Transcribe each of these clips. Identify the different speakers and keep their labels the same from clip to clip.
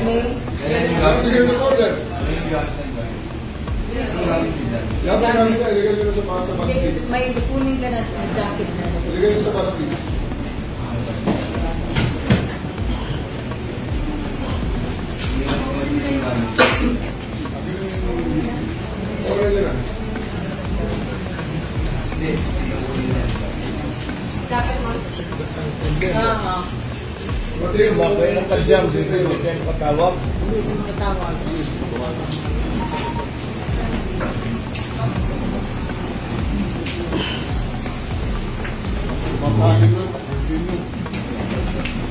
Speaker 1: May...
Speaker 2: Hear the order. Yapi namin na, ilagay nyo na sa bus, please.
Speaker 1: May kunin ka na jacket na.
Speaker 2: Ilagay nyo sa bus, please. Okay nyo na.
Speaker 1: Jacket mo?
Speaker 2: Pati yung mga
Speaker 3: Bakit ang kadyam, hindi kayo patawag?
Speaker 1: Katawag.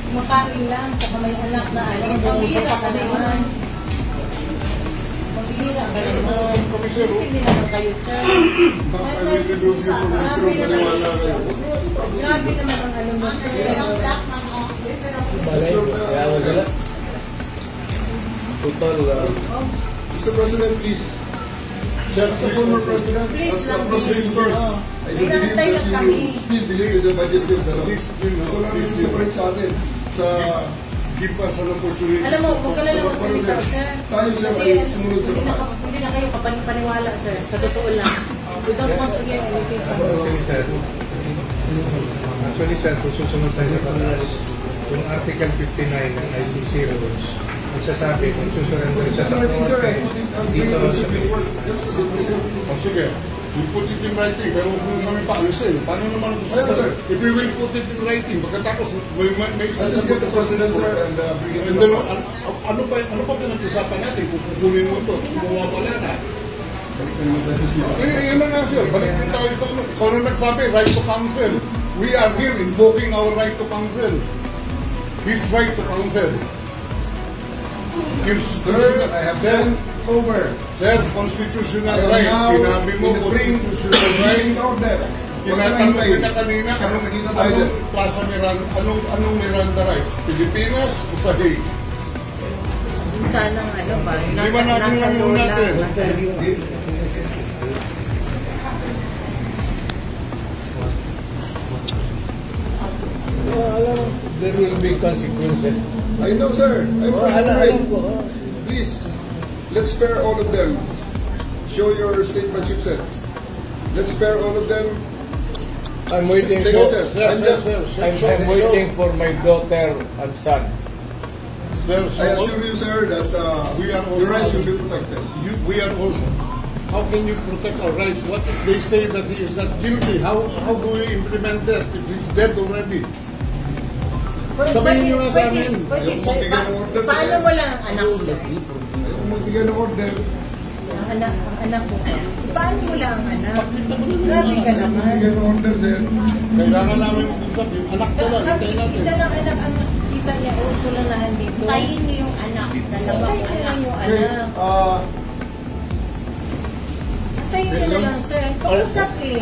Speaker 1: Makain lang, saka may anak na alam. Pambihira ka naman. Pambihira ka naman. Hindi naman kayo, sir. Grabe naman ang alam mo, sir.
Speaker 3: Kaya wala. Total.
Speaker 2: Mr. President, please. Sir, as a former president,
Speaker 1: Please
Speaker 2: as a
Speaker 1: lang,
Speaker 2: prosecuting first, I do believe that you still believe in the majesty of the law. Ito lang rin separate sa atin sa give us an opportunity.
Speaker 1: Alam mo, huwag ka na lang magsalita, sir.
Speaker 2: Tayo, sir,
Speaker 1: Kasi
Speaker 2: ay sumunod sa batas.
Speaker 1: hindi na kayo kapaniwala, sir. Sa totoo lang. We don't want to hear anything from you.
Speaker 3: Actually, sir, susunod tayo sa batas. Yung Article 59 ng ICC rules, nagsasabi kung susurrender siya sa korte dito sa Pilipinas.
Speaker 4: Sige, we put it in writing, pero huwag mo kami paalisin. Paano naman gusto ko, sir? If we will put it in writing, pagkatapos may
Speaker 2: I'll just get the president, sir, and bring it
Speaker 4: And
Speaker 2: to
Speaker 4: then,
Speaker 2: the court.
Speaker 4: ano pa pinag-usapan natin kung kukunin mo ito, kumuha pala na. Yun na nga, sir. Balik din tayo sa ano. Kung ano nagsabi, right to counsel. We are here invoking our right to counsel. His right to counsel.
Speaker 2: Sir, I have sent over.
Speaker 4: Sir, constitutional
Speaker 2: I am
Speaker 4: right.
Speaker 2: now
Speaker 4: Sinabi mo,
Speaker 2: in the
Speaker 4: constitutional right.
Speaker 2: order.
Speaker 4: Tinatanong kita kanina,
Speaker 2: Para sa kita tayo
Speaker 4: anong
Speaker 2: dyan.
Speaker 4: Plaza Miranda, anong Miranda rights? Pilipinas o sa Hague?
Speaker 1: Sanang ano ba?
Speaker 4: Di ba natin
Speaker 1: Nasa
Speaker 4: yung
Speaker 1: lola.
Speaker 4: natin?
Speaker 3: There will be consequences.
Speaker 2: I know, sir. I'm afraid. Please, let's spare all of them. Show your statement, Chief said. Let's spare all of them.
Speaker 3: I'm waiting
Speaker 2: Take
Speaker 3: for,
Speaker 2: a sense.
Speaker 3: I'm waiting for my daughter and son.
Speaker 4: Sir,
Speaker 2: I assure you, sir, that
Speaker 4: We are
Speaker 2: your rights
Speaker 4: also-
Speaker 2: will be protected.
Speaker 4: we are also. How can you protect our rights? What if they say that he is not guilty? How do we implement that if he's dead already? Sabihin niyo nga sa amin.
Speaker 1: Pwede,
Speaker 2: Ayaw
Speaker 1: sir.
Speaker 2: magbigay ng order, sir.
Speaker 1: Paano mo lang ang anak mo?
Speaker 2: Ayaw magbigay ng order.
Speaker 1: Ang anak mo. Paano mo lang ang anak? Grabe ka naman.
Speaker 2: Magbigay ng order, sir.
Speaker 4: Kailangan namin mag-usap. Yung anak ko lang, hintayin natin.
Speaker 1: Isa lang anak ang nakikita niya. Uto lang na dito.
Speaker 5: Tayin mo yung anak. Dalawang
Speaker 1: Tayin mo
Speaker 5: anak.
Speaker 1: lang yung
Speaker 2: Okay,
Speaker 1: anak. Tayin mo na lang, sir. Kausap eh.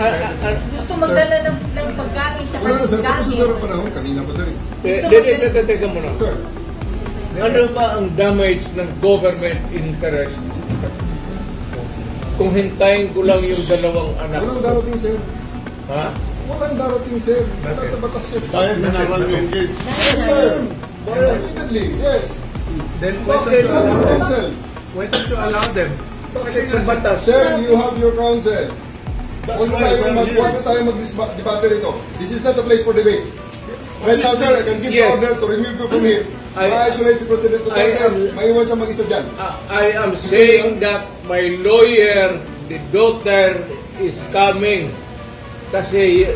Speaker 1: Gusto magdala ng pagkain tsaka
Speaker 2: Wala na, sir. Tapos sa
Speaker 1: gamit.
Speaker 2: panahon, kanina pa, sir.
Speaker 3: Teka muna.
Speaker 2: Sir,
Speaker 3: Ano ba ang damage ng government interest kung hintayin ko lang yung dalawang anak
Speaker 2: walang
Speaker 3: ko?
Speaker 2: darating, sir.
Speaker 3: Ha?
Speaker 2: Walang darating, sir. Wala sa batas, sir.
Speaker 4: Dahil minaral yung engage.
Speaker 2: Yes, sir. Admittedly, yes.
Speaker 6: Then why don't
Speaker 3: Okay,
Speaker 6: you allow them?
Speaker 2: Counsel.
Speaker 6: Why don't you allow them?
Speaker 3: Bakit sa batas?
Speaker 2: Sir, you have your counsel.
Speaker 4: That's
Speaker 2: Huwag
Speaker 4: why we're here.
Speaker 2: na tayo mag-debate rito. This is not a place for debate. Right now, sir, I can give the
Speaker 3: Yes.
Speaker 2: order to remove you from here. Ma-isolate si President
Speaker 3: I am-
Speaker 2: Duterte. Maiwan siya mag-isa dyan.
Speaker 3: I am saying that my lawyer, the daughter, is coming. Kasi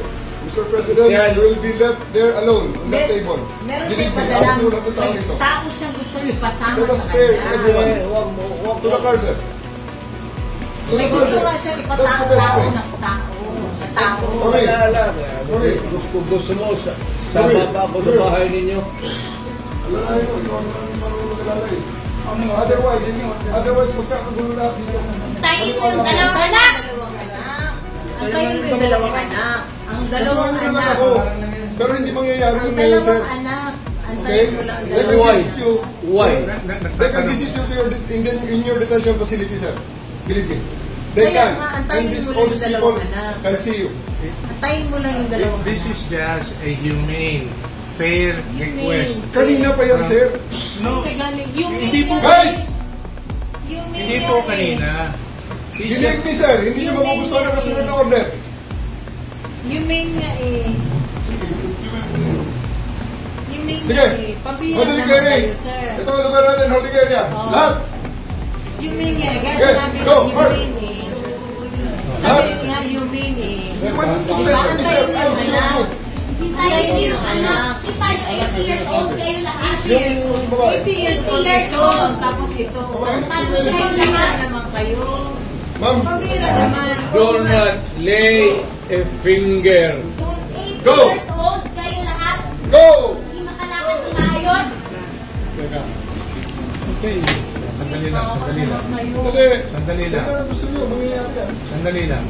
Speaker 2: Mr. President,
Speaker 3: Sir.
Speaker 2: you will be left there alone on that table.
Speaker 1: Meron
Speaker 2: Believe
Speaker 1: siyang
Speaker 2: me,
Speaker 1: padalang
Speaker 2: ayos mo lahat ng tao dito.
Speaker 1: tao siyang gusto ipasama
Speaker 2: Let us
Speaker 1: sa
Speaker 2: spare
Speaker 1: kanya.
Speaker 2: everyone.
Speaker 3: wag
Speaker 2: To the car, sir. To
Speaker 1: May
Speaker 2: the car,
Speaker 1: gusto
Speaker 2: sir.
Speaker 1: nga siya
Speaker 2: That's the best
Speaker 1: ipatao
Speaker 2: way.
Speaker 1: ng tao. Sa tao.
Speaker 2: Okay.
Speaker 3: Okay. Gusto mo, sama pa ako sa bahay ninyo.
Speaker 2: Alalahin mo, ikaw ang marunong mag-alalay. Otherwise, magkakagulo lahat dito.
Speaker 5: Tayin mo yung dalawang anak.
Speaker 1: Antayin mo yung dalawang anak. Ang dalawang
Speaker 2: Kasuhan mo naman
Speaker 1: anak.
Speaker 2: ako. Pero hindi mangyayari
Speaker 1: Ang
Speaker 2: yung ngayon, sir.
Speaker 1: dalawang anak.
Speaker 2: Okay?
Speaker 1: Antayin mo lang ang
Speaker 2: They can
Speaker 1: dalawang
Speaker 3: Why?
Speaker 2: visit you.
Speaker 3: Why?
Speaker 2: They can visit you to in your detention facility, sir. Believe me. They
Speaker 1: Kaya
Speaker 2: can.
Speaker 1: nga,
Speaker 2: And
Speaker 1: antayin
Speaker 2: these,
Speaker 1: mo
Speaker 2: all
Speaker 1: lang
Speaker 2: these
Speaker 1: yung
Speaker 2: people
Speaker 1: dalawang anak.
Speaker 2: can see you.
Speaker 1: Antayin mo lang yung dalawang
Speaker 6: This is just a humane
Speaker 3: fair request.
Speaker 2: Kanina pa yan, sir.
Speaker 6: No,
Speaker 1: Yung
Speaker 6: hindi po,
Speaker 2: Guys!
Speaker 6: hindi po kanina. He's
Speaker 2: Believe
Speaker 6: just-
Speaker 2: me, sir. Hindi nyo magugustuhan ang kasunod na order.
Speaker 1: Yung main nga eh. Yung main
Speaker 2: Sige.
Speaker 1: nga eh. Pabira
Speaker 2: Holding
Speaker 1: naman
Speaker 2: area.
Speaker 1: kayo, sir.
Speaker 2: Ito ang lugar natin, holding area. Lahat.
Speaker 1: Yung main nga eh. Guys,
Speaker 2: Okay,
Speaker 1: sabi
Speaker 2: go,
Speaker 1: yung
Speaker 2: Mark.
Speaker 1: main eh.
Speaker 2: Lahat.
Speaker 1: Sabi nga yung main eh.
Speaker 2: Listen, sir. I'll show you.
Speaker 5: Hintayin niyo yung anak. Hintayin niyo 80 years old kayo lahat.
Speaker 1: 80 years old ito. Tapos ito.
Speaker 5: Tapos kayo
Speaker 1: Pabira
Speaker 5: lahat.
Speaker 1: naman kayo.
Speaker 2: Ma'am,
Speaker 1: Pabira naman.
Speaker 7: Do not lay a finger.
Speaker 5: 80
Speaker 2: Go.
Speaker 5: years old kayo lahat.
Speaker 2: go!
Speaker 5: Hindi makalakad ng maayos.
Speaker 3: Sandali lang, sandali lang.
Speaker 2: Dali.
Speaker 3: Sandali lang.
Speaker 2: Ano na gusto nyo? Mangyayari yan.
Speaker 3: Sandali lang.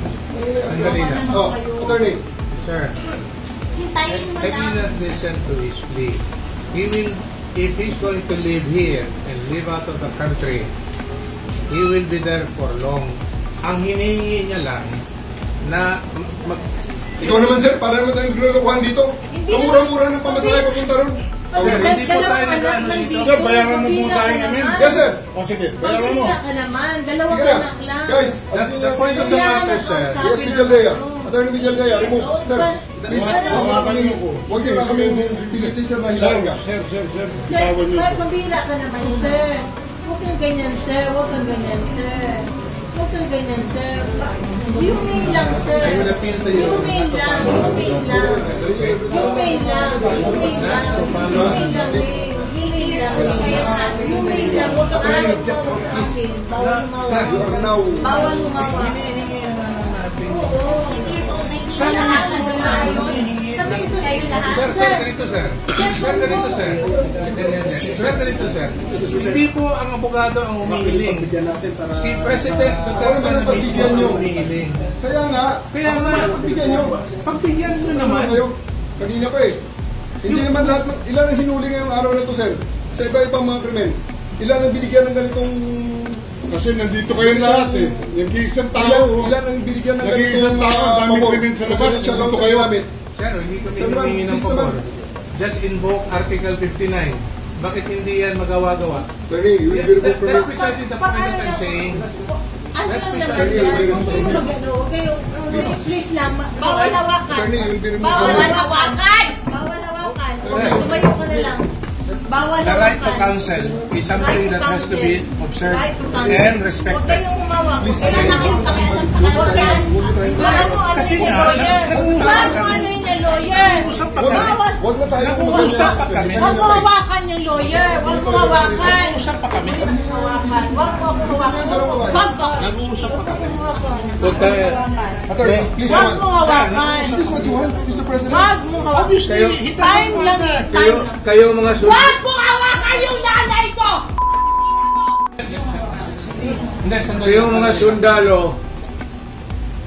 Speaker 3: Sandali lang.
Speaker 2: Oh, attorney.
Speaker 3: Sir,
Speaker 5: Hintayin mo
Speaker 3: I will
Speaker 5: lang.
Speaker 3: not listen to his plea. He will, if he's going to live here and live out of the country, he will be there for long. Ang hinihingi niya lang na
Speaker 2: Ikaw naman, sir. Para naman tayong glulukuhan dito. Ang mura-mura ng pamasahe papunta ron.
Speaker 6: Hindi po tayo nag-ano dito.
Speaker 4: Sir, bayaran mo po sa akin namin.
Speaker 2: Yes, sir.
Speaker 4: O sige, bayaran mo.
Speaker 1: Pabira ka naman. Dalawang
Speaker 2: Sige na.
Speaker 1: anak lang.
Speaker 2: Guys,
Speaker 3: that's the point of the matter, sir.
Speaker 2: Yes, Villaldea. Attorney Villaldea, remove. Sir, please, huwag niyo na kami pilitin, sir, na hilahin ka.
Speaker 4: Sir,
Speaker 1: Sir,
Speaker 4: bitawan niyo po.
Speaker 1: pabira ka naman, sir. Huwag kang ganyan, sir. Huwag kang ganyan, sir. Huwag kang ganyan, sir. Yung main lang, sir.
Speaker 3: I will appeal to you.
Speaker 1: Yung main lang. Yung main lang. Yung main lang. Yung main lang. Yung main lang, eh. Yung main lang. Huwag kang ayaw mo sa akin. Bawal
Speaker 3: Sir,
Speaker 2: You are now...
Speaker 1: Bawal lumawa.
Speaker 3: hinihingi na lang natin.
Speaker 5: 80 years old na hindi makalakad ng maayos. Kayo lahat.
Speaker 3: Sir, ganito, sir. Sir, ganito, sir. Sir, ganito, sir. Hindi po ang abogado ang humihiling. Si President Duterte na mismo ang humihiling.
Speaker 2: Kaya nga,
Speaker 3: Kaya nga,
Speaker 2: pagbigyan nyo.
Speaker 3: pagbigyan nyo
Speaker 2: Naman
Speaker 3: naman.
Speaker 2: kayo. Kanina pa eh. Hindi naman lahat, ilan ang hinuli ngayong araw na to, sir? Sa iba-ibang mga krimen. Ilan ang binigyan ng ganitong...
Speaker 4: Kasi nandito kayo lahat eh. Yung isang tao.
Speaker 2: Ilan ang binigyan ng
Speaker 4: Nag-iisang
Speaker 2: ganitong...
Speaker 4: tao, ang daming krimen sa labas.
Speaker 2: Residential
Speaker 4: Nandito
Speaker 2: housing
Speaker 4: kayo.
Speaker 2: namin.
Speaker 3: Sir, hindi kami
Speaker 2: Sir, ma'am,
Speaker 3: humingi ng
Speaker 2: please
Speaker 3: pabor.
Speaker 2: naman.
Speaker 3: Just invoke Article 59. Bakit hindi yan magawa-gawa?
Speaker 2: Attorney, you will be removed from
Speaker 3: That's
Speaker 2: your...
Speaker 3: precisely the point that I'm saying.
Speaker 1: Ano
Speaker 3: That's
Speaker 1: yung
Speaker 3: precisely
Speaker 1: naman
Speaker 2: the
Speaker 1: yan?
Speaker 2: point.
Speaker 1: Huwag kayong mag-ano. Huwag kayong... Please lang. Bawal hawakan.
Speaker 2: Attorney, you will be removed
Speaker 1: Bawal
Speaker 2: from your...
Speaker 5: hawakan!
Speaker 1: Bawal hawakan. Tumayo ka na lang. Bawal
Speaker 6: The right to
Speaker 1: hawakan.
Speaker 6: counsel is something that has to be observed
Speaker 1: Right to counsel.
Speaker 6: and
Speaker 1: Huwag
Speaker 6: respected.
Speaker 1: kayong umawak.
Speaker 5: Wala na kayong pakialam sa kalagayan.
Speaker 1: Bawal mo ano
Speaker 6: Kasi
Speaker 1: yung
Speaker 6: nga,
Speaker 1: lawyer.
Speaker 6: nag-uusap
Speaker 1: Bawal mo ano yung lawyer.
Speaker 6: Nag-uusap pa kami.
Speaker 1: Bawal.
Speaker 2: Huwag na tayo
Speaker 6: Nag-uusap pa kami.
Speaker 1: Huwag mo hawakan yung lawyer. Huwag mo hawakan.
Speaker 6: Nag-uusap pa kami.
Speaker 1: Huwag mo hawakan. Huwag mo hawakan.
Speaker 5: Wag po.
Speaker 3: Nag-uusap pa kami.
Speaker 7: Huwag tayo.
Speaker 2: Attorney, please
Speaker 1: Huwag
Speaker 2: naman.
Speaker 1: mo hawakan.
Speaker 2: Is this what you want, Mr. President?
Speaker 1: Huwag mo hawakan. Time lang eh.
Speaker 7: Kayo,
Speaker 1: Time lang.
Speaker 7: kayo mga
Speaker 5: Wag mo hawakan yung nanay ko!
Speaker 3: Hindi, sandali.
Speaker 7: kayo mga sundalo,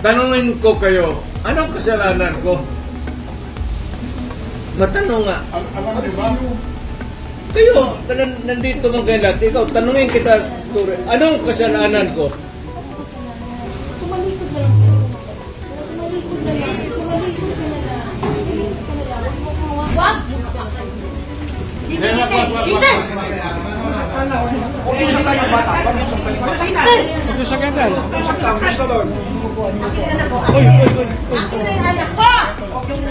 Speaker 7: tanungin ko kayo, anong kasalanan ko? Matanong nga.
Speaker 4: Alam niyo ba?
Speaker 7: Kayo, nandito mga kayo lahat. Ikaw, tanungin kita, Ture, anong kasalanan ko?
Speaker 1: Tumalikod na lang. Tumalikod na lang. Tumalikod ka na lang. Tumalikod ka na lang. Huwag mo hawakan.
Speaker 5: Wag!
Speaker 1: Hindi, hindi. Hindi.
Speaker 6: Mag-usap tayo bata. Mag-usap tayo bata. Mag-usap ka dyan. Mag-usap tayo. Gusto doon.
Speaker 1: Akin na po. Akin na yung anak ko. Akin na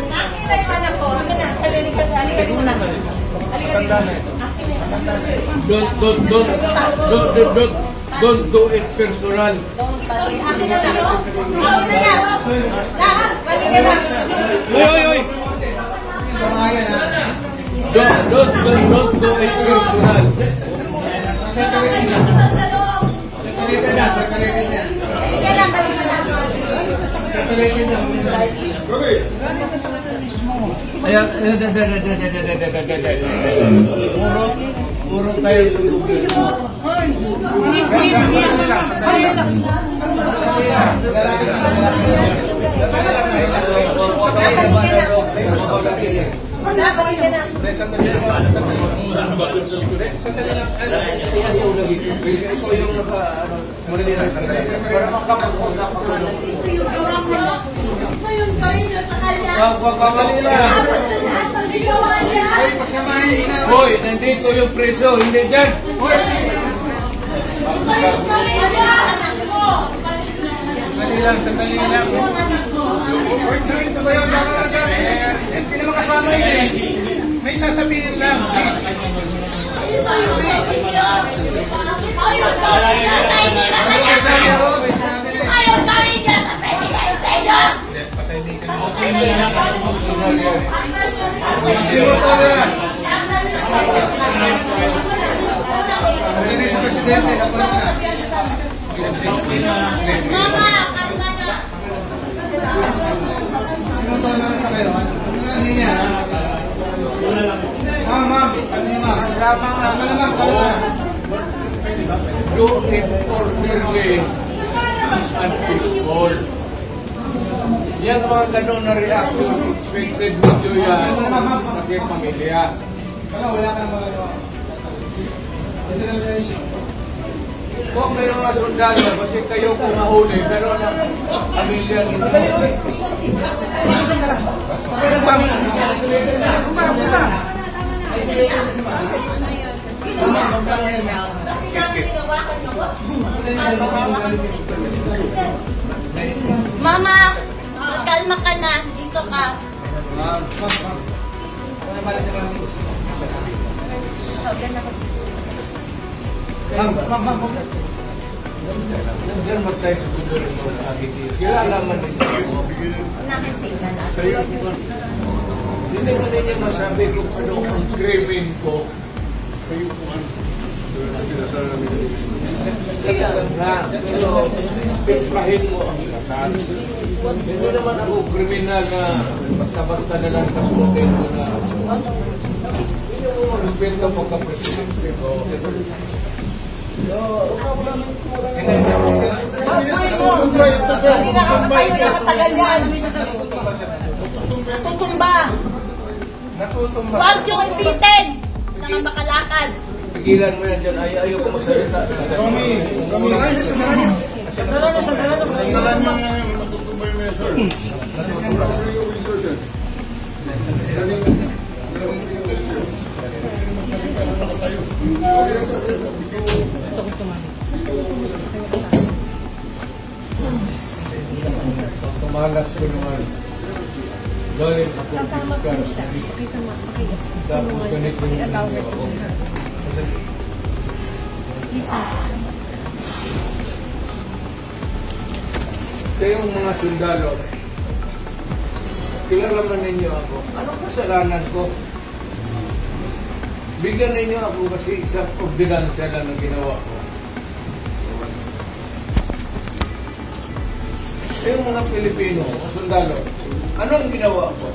Speaker 1: yung anak ko. Akin na. Halika dito na. Halika dito. Akin na yung anak ko.
Speaker 7: Don't do it personal.
Speaker 1: Akin na lang. Akin na lang. Lahat. Halika na.
Speaker 6: Oy!
Speaker 7: Don't do it personal.
Speaker 1: Halika lang. Halika lang.
Speaker 2: Gabi.
Speaker 7: Ayan, puro kayo sulugin.
Speaker 1: Please. Nabalik ka na.
Speaker 3: Sandali lang. Ikaw yung Hoy, nandito yung preso, hindi dyan. Sandali lang. Hindi naman kasama yun. May sasabihin lang.
Speaker 5: Ayaw tayo dyan sa presidente nyo! Mama, kalma na!
Speaker 7: Do it orderly and peaceful. Yan mga ganun na reaction, expected video yan kasi pamilya. Kung may mga sundalo, kasi kayo kung nahuli, pero ang pamilya ninyo.
Speaker 5: Mama, magkalma ka na. Dito ka.
Speaker 7: Diyan magtayo sa tuloy ng agiti. Kilala man ninyo.
Speaker 5: Nakasing ka na.
Speaker 7: Hindi mo ninyo masabi kung ano ang krimen ko. Kaya nga, pero pimplahin mo ang kasal. Hindi naman ako kriminal na basta-basta na lang kasunutin mo na hindi mo respeto pagka-presidente ko.
Speaker 1: Hindi na kayo nakatagal yan. Natutumba.
Speaker 5: Huwag yung ipitin! Nakamakalakad.
Speaker 7: Pigilan mo yan dyan. Ayaw ko magsalita. Tumalas ko naman. Galing ako fiskal. Tapos ganito yung ako. Sa yung mga sundalo, kilala man ninyo ako. Anong kasalanan ko? Bigyan ninyo ako kasi isang ordinansya lang na ginawa ko. Sa yung mga Pilipino, mga sundalo, anong ginawa ko?